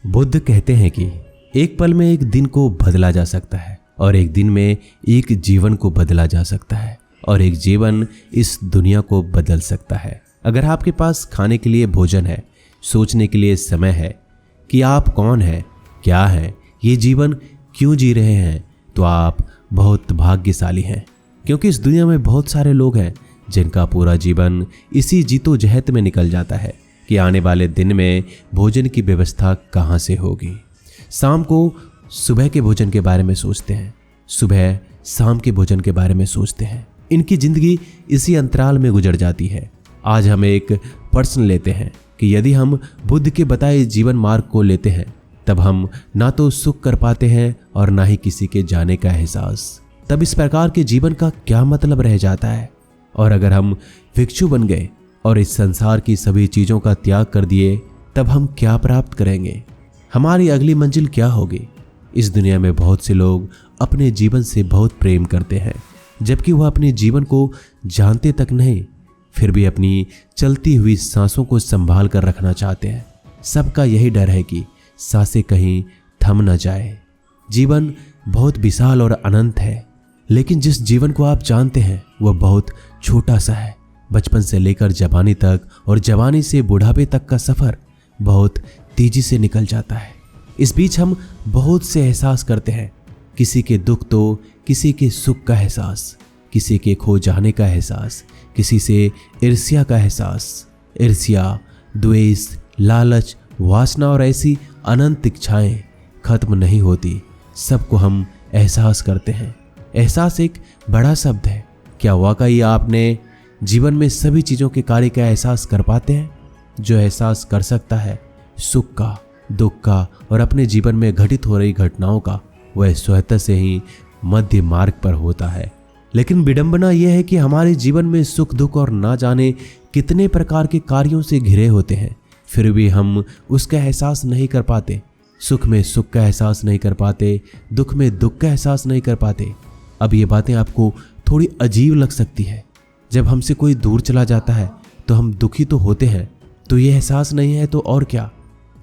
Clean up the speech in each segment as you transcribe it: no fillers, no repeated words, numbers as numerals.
बुद्ध कहते हैं कि एक पल में एक दिन को बदला जा सकता है और एक दिन में एक जीवन को बदला जा सकता है और एक जीवन इस दुनिया को बदल सकता है। अगर आपके पास खाने के लिए भोजन है, सोचने के लिए समय है कि आप कौन हैं, क्या हैं, ये जीवन क्यों जी रहे हैं, तो आप बहुत भाग्यशाली हैं। क्योंकि इस दुनिया में बहुत सारे लोग हैं जिनका पूरा जीवन इसी जीतोजहद में निकल जाता है कि आने वाले दिन में भोजन की व्यवस्था कहाँ से होगी। शाम को सुबह के भोजन के बारे में सोचते हैं, सुबह शाम के भोजन के बारे में सोचते हैं। इनकी जिंदगी इसी अंतराल में गुजर जाती है। आज हम एक प्रश्न लेते हैं कि यदि हम बुद्ध के बताए जीवन मार्ग को लेते हैं तब हम ना तो सुख कर पाते हैं और ना ही किसी के जाने का एहसास। तब इस प्रकार के जीवन का क्या मतलब रह जाता है? और अगर हम भिक्षु बन गए और इस संसार की सभी चीजों का त्याग कर दिए तब हम क्या प्राप्त करेंगे? हमारी अगली मंजिल क्या होगी? इस दुनिया में बहुत से लोग अपने जीवन से बहुत प्रेम करते हैं, जबकि वह अपने जीवन को जानते तक नहीं, फिर भी अपनी चलती हुई सांसों को संभाल कर रखना चाहते हैं। सबका यही डर है कि सांसें कहीं थम न जाए। जीवन बहुत विशाल और अनंत है, लेकिन जिस जीवन को आप जानते हैं वह बहुत छोटा सा है। बचपन से लेकर जवानी तक और जवानी से बुढ़ापे तक का सफर बहुत तेजी से निकल जाता है। इस बीच हम बहुत से एहसास करते हैं, किसी के दुख तो किसी के सुख का एहसास, किसी के खो जाने का एहसास, किसी से ईर्ष्या का एहसास। ईर्ष्या, द्वेष, लालच, वासना और ऐसी अनंत इच्छाएं खत्म नहीं होती। सबको हम एहसास करते हैं। एहसास एक बड़ा शब्द है। क्या वाकई आपने जीवन में सभी चीज़ों के कार्य का एहसास कर पाते हैं? जो एहसास कर सकता है सुख का, दुख का और अपने जीवन में घटित हो रही घटनाओं का, वह स्वतः से ही मध्य मार्ग पर होता है। लेकिन विडंबना यह है कि हमारे जीवन में सुख दुख और ना जाने कितने प्रकार के कार्यों से घिरे होते हैं, फिर भी हम उसका एहसास नहीं कर पाते। सुख में सुख का एहसास नहीं कर पाते, दुख में दुख का एहसास नहीं कर पाते। अब ये बातें आपको थोड़ी अजीब लग सकती है। जब हमसे कोई दूर चला जाता है तो हम दुखी तो होते हैं, तो ये एहसास नहीं है तो और क्या?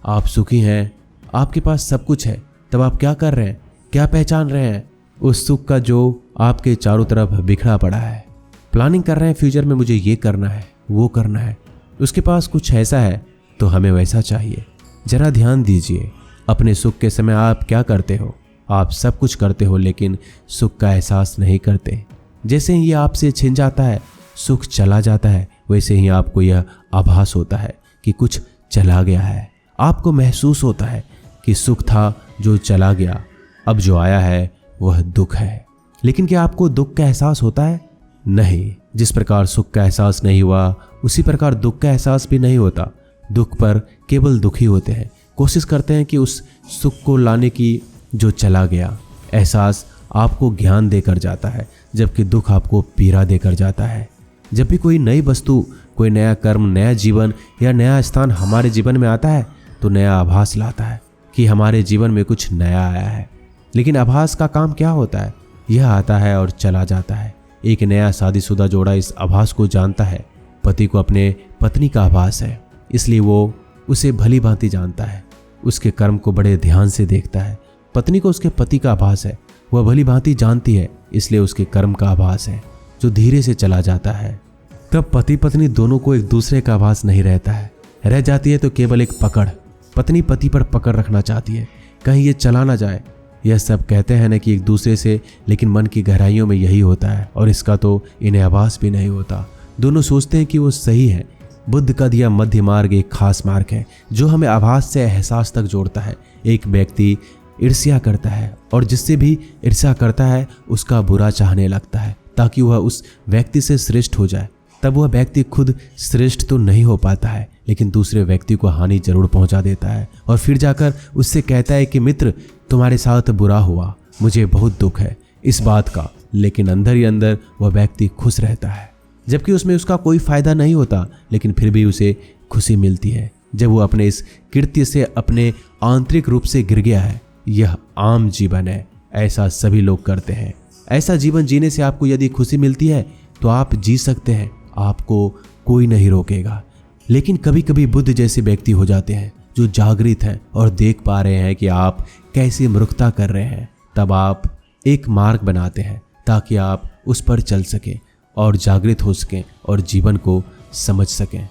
आप सुखी हैं, आपके पास सब कुछ है, तब आप क्या कर रहे हैं, क्या पहचान रहे हैं उस सुख का जो आपके चारों तरफ बिखरा पड़ा है? प्लानिंग कर रहे हैं फ्यूचर में मुझे ये करना है, वो करना है। उसके पास कुछ ऐसा है तो हमें वैसा चाहिए। जरा ध्यान दीजिए, अपने सुख के समय आप क्या करते हो? आप सब कुछ करते हो लेकिन सुख का एहसास नहीं करते। जैसे ही ये आपसे छिन जाता है, सुख चला जाता है, वैसे ही आपको यह आभास होता है कि कुछ चला गया है। आपको महसूस होता है कि सुख था जो चला गया, अब जो आया है वह दुख है। लेकिन क्या आपको दुख का एहसास होता है? नहीं। जिस प्रकार सुख का एहसास नहीं हुआ, उसी प्रकार दुख का एहसास भी नहीं होता। दुख पर केवल दुखी होते हैं, कोशिश करते हैं कि उस सुख को लाने की जो चला गया। एहसास आपको ज्ञान देकर जाता है, जबकि दुख आपको पीड़ा देकर जाता है। जब भी कोई नई वस्तु, कोई नया कर्म, नया जीवन या नया स्थान हमारे जीवन में आता है तो नया आभास लाता है कि हमारे जीवन में कुछ नया आया है। लेकिन आभास का काम क्या होता है? यह आता है और चला जाता है। एक नया शादीशुदा जोड़ा इस आभास को जानता है। पति को अपने पत्नी का आभास है, इसलिए वो उसे भली भांति जानता है, उसके कर्म को बड़े ध्यान से देखता है। पत्नी को उसके पति का आभास है, वह भली भांति जानती है, इसलिए उसके कर्म का आभास है जो धीरे से चला जाता है। तब पति पत्नी दोनों को एक दूसरे का आभास नहीं रहता है, रह जाती है तो केवल एक पकड़। पत्नी पति पर पकड़ रखना चाहती है, कहीं ये चला ना जाए। यह सब कहते हैं ना कि एक दूसरे से, लेकिन मन की गहराइयों में यही होता है और इसका तो इन्हें आभास भी नहीं होता। दोनों सोचते हैं कि वो सही है। बुद्ध का दिया मध्य मार्ग एक खास मार्ग है जो हमें आभास से एहसास तक जोड़ता है। एक व्यक्ति ईर्ष्या करता है और जिससे भी ईर्ष्या करता है उसका बुरा चाहने लगता है ताकि वह उस व्यक्ति से श्रेष्ठ हो जाए। तब वह व्यक्ति खुद श्रेष्ठ तो नहीं हो पाता है, लेकिन दूसरे व्यक्ति को हानि जरूर पहुंचा देता है और फिर जाकर उससे कहता है कि मित्र, तुम्हारे साथ बुरा हुआ, मुझे बहुत दुख है इस बात का। लेकिन अंदर ही अंदर वह व्यक्ति खुश रहता है, जबकि उसमें उसका कोई फायदा नहीं होता, लेकिन फिर भी उसे खुशी मिलती है जब वो अपने इस कृत्य से अपने आंतरिक रूप से गिर गया है। यह आम जीवन है, ऐसा सभी लोग करते हैं। ऐसा जीवन जीने से आपको यदि खुशी मिलती है तो आप जी सकते हैं, आपको कोई नहीं रोकेगा। लेकिन कभी कभी बुद्ध जैसे व्यक्ति हो जाते हैं जो जागृत हैं और देख पा रहे हैं कि आप कैसी मूर्खता कर रहे हैं, तब आप एक मार्ग बनाते हैं ताकि आप उस पर चल सकें और जागृत हो सकें और जीवन को समझ सकें।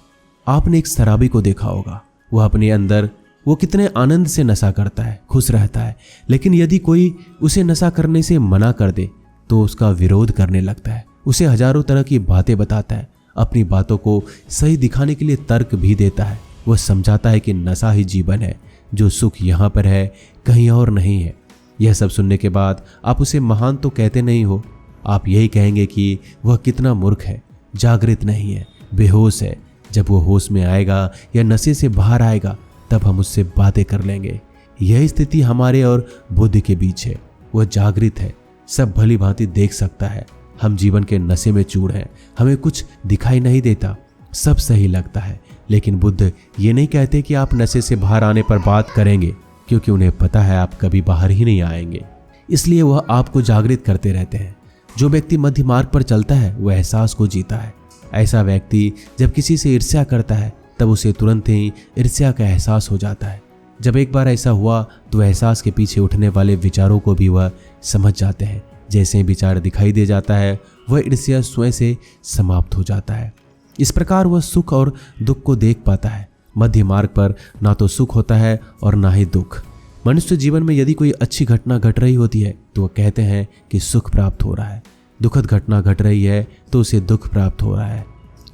आपने एक शराबी को देखा होगा, वह अपने अंदर वो कितने आनंद से नशा करता है, खुश रहता है, लेकिन यदि कोई उसे नशा करने से मना कर दे तो उसका विरोध करने लगता है, उसे हजारों तरह की बातें बताता है, अपनी बातों को सही दिखाने के लिए तर्क भी देता है। वह समझाता है कि नशा ही जीवन है, जो सुख यहाँ पर है कहीं और नहीं है। यह सब सुनने के बाद आप उसे महान तो कहते नहीं हो, आप यही कहेंगे कि वह कितना मूर्ख है, जागृत नहीं है, बेहोश है। जब वो होश में आएगा या नशे से बाहर आएगा तब हम उससे बातें कर लेंगे। यह स्थिति हमारे और बुद्ध के बीच है। वह जागृत है, सब भली भांति देख सकता है। हम जीवन के नशे में चूर हैं, हमें कुछ दिखाई नहीं देता, सब सही लगता है। लेकिन बुद्ध ये नहीं कहते कि आप नशे से बाहर आने पर बात करेंगे, क्योंकि उन्हें पता है आप कभी बाहर ही नहीं आएंगे। इसलिए वह आपको जागृत करते रहते हैं। जो व्यक्ति मध्य मार्ग पर चलता है वह एहसास को जीता है। ऐसा व्यक्ति जब किसी से ईर्ष्या करता है तब उसे तुरंत ही ईर्ष्या का एहसास हो जाता है। जब एक बार ऐसा हुआ तो एहसास के पीछे उठने वाले विचारों को भी वह समझ जाते हैं। जैसे ही विचार दिखाई दे जाता है वह ईर्ष्या स्वयं से समाप्त हो जाता है। इस प्रकार वह सुख और दुख को देख पाता है। मध्य मार्ग पर ना तो सुख होता है और ना ही दुख। मनुष्य जीवन में यदि कोई अच्छी घटना घट रही होती है तो वह कहते हैं कि सुख प्राप्त हो रहा है, दुखद घटना घट रही है तो उसे दुख प्राप्त हो रहा है।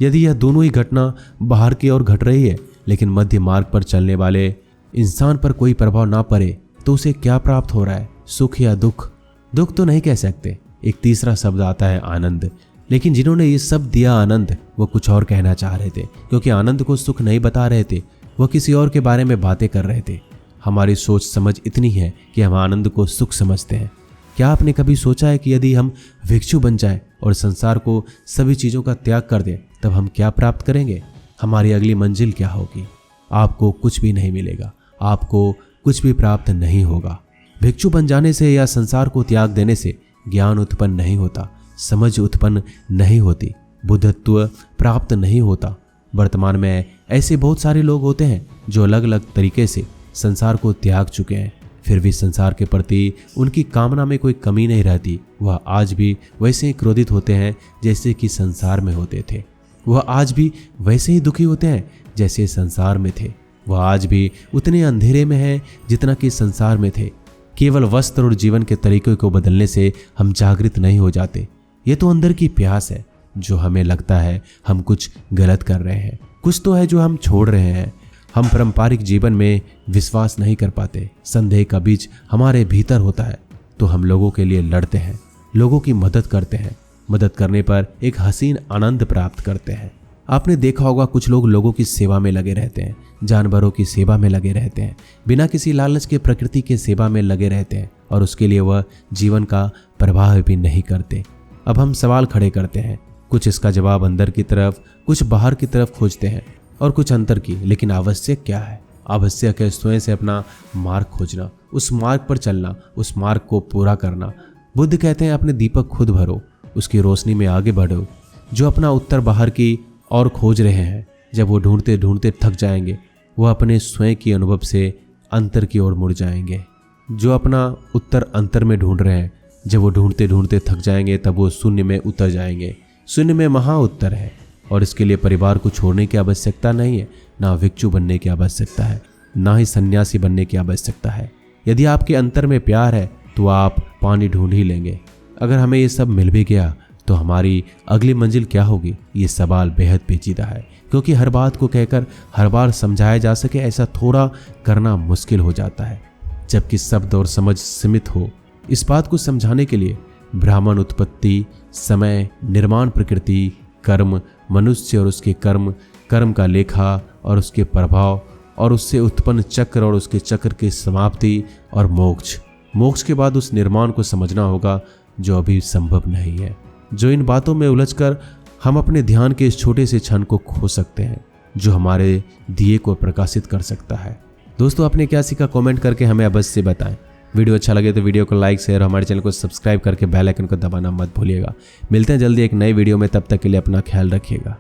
यदि यह दोनों ही घटना बाहर की ओर घट रही है लेकिन मध्य मार्ग पर चलने वाले इंसान पर कोई प्रभाव ना पड़े तो उसे क्या प्राप्त हो रहा है, सुख या दुख? दुख तो नहीं कह सकते। एक तीसरा शब्द आता है आनंद। लेकिन जिन्होंने ये सब दिया आनंद, वो कुछ और कहना चाह रहे थे, क्योंकि आनंद को सुख नहीं बता रहे थे, वह किसी और के बारे में बातें कर रहे थे। हमारी सोच समझ इतनी है कि हम आनंद को सुख समझते हैं। क्या आपने कभी सोचा है कि यदि हम भिक्षु बन जाएं और संसार को सभी चीज़ों का त्याग कर दें तब हम क्या प्राप्त करेंगे? हमारी अगली मंजिल क्या होगी? आपको कुछ भी नहीं मिलेगा, आपको कुछ भी प्राप्त नहीं होगा। भिक्षु बन जाने से या संसार को त्याग देने से ज्ञान उत्पन्न नहीं होता, समझ उत्पन्न नहीं होती, बुद्धत्व प्राप्त नहीं होता। वर्तमान में ऐसे बहुत सारे लोग होते हैं जो अलग अलग तरीके से संसार को त्याग चुके हैं, फिर भी संसार के प्रति उनकी कामना में कोई कमी नहीं रहती। वह आज भी वैसे ही क्रोधित होते हैं जैसे कि संसार में होते थे। वह आज भी वैसे ही दुखी होते हैं जैसे संसार में थे। वह आज भी उतने अंधेरे में हैं जितना कि संसार में थे। केवल वस्त्र और जीवन के तरीके को बदलने से हम जागृत नहीं हो जाते। ये तो अंदर की प्यास है जो हमें लगता है हम कुछ गलत कर रहे हैं, कुछ तो है जो हम छोड़ रहे हैं। हम पारंपरिक जीवन में विश्वास नहीं कर पाते। संदेह का बीज हमारे भीतर होता है तो हम लोगों के लिए लड़ते हैं, लोगों की मदद करते हैं। मदद करने पर एक हसीन आनंद प्राप्त करते हैं। आपने देखा होगा कुछ लोग लोगों की सेवा में लगे रहते हैं, जानवरों की सेवा में लगे रहते हैं, बिना किसी लालच के प्रकृति के सेवा में लगे रहते हैं और उसके लिए वह जीवन का प्रवाह भी नहीं करते। अब हम सवाल खड़े करते हैं, कुछ इसका जवाब अंदर की तरफ, कुछ बाहर की तरफ खोजते हैं और कुछ अंतर की। लेकिन आवश्यक क्या है? आवश्यक है स्वयं से अपना मार्ग खोजना, उस मार्ग पर चलना, उस मार्ग को पूरा करना। बुद्ध कहते हैं अपने दीपक खुद भरो, उसकी रोशनी में आगे बढ़ो। जो अपना उत्तर बाहर की और खोज रहे हैं, जब वो ढूंढते ढूंढते थक जाएंगे, वह अपने स्वयं की अनुभव से अंतर की ओर मुड़ जाएंगे। जो अपना उत्तर अंतर में ढूंढ रहे हैं, जब वो ढूंढते ढूंढते थक जाएंगे तब वो शून्य में उतर जाएंगे। शून्य में महा उत्तर है और इसके लिए परिवार को छोड़ने की आवश्यकता नहीं है, ना भिक्षु बनने की आवश्यकता है, ना ही सन्यासी बनने की आवश्यकता है। यदि आपके अंतर में प्यार है तो आप पानी ढूंढ ही लेंगे। अगर हमें ये सब मिल भी गया तो हमारी अगली मंजिल क्या होगी? ये सवाल बेहद पेचीदा है, क्योंकि हर बात को कहकर हर बार समझाया जा सके ऐसा थोड़ा करना मुश्किल हो जाता है। जबकि शब्द और समझ सीमित हो, इस बात को समझाने के लिए ब्राह्मण, उत्पत्ति, समय, निर्माण, प्रकृति, कर्म, मनुष्य और उसके कर्म, कर्म का लेखा और उसके प्रभाव, और उससे उत्पन्न चक्र और उसके चक्र की समाप्ति, और मोक्ष। मोक्ष के बाद उस निर्माण को समझना होगा जो अभी संभव नहीं है। जो इन बातों में उलझकर हम अपने ध्यान के इस छोटे से क्षण को खो सकते हैं जो हमारे दिए को प्रकाशित कर सकता है। दोस्तों, आपने क्या सीखा कमेंट करके हमें अवश्य बताएं। वीडियो अच्छा लगे तो वीडियो को लाइक, शेयर, हमारे चैनल को सब्सक्राइब करके बेल आइकन को दबाना मत भूलिएगा। मिलते हैं जल्दी एक नई वीडियो में, तब तक के लिए अपना ख्याल रखिएगा।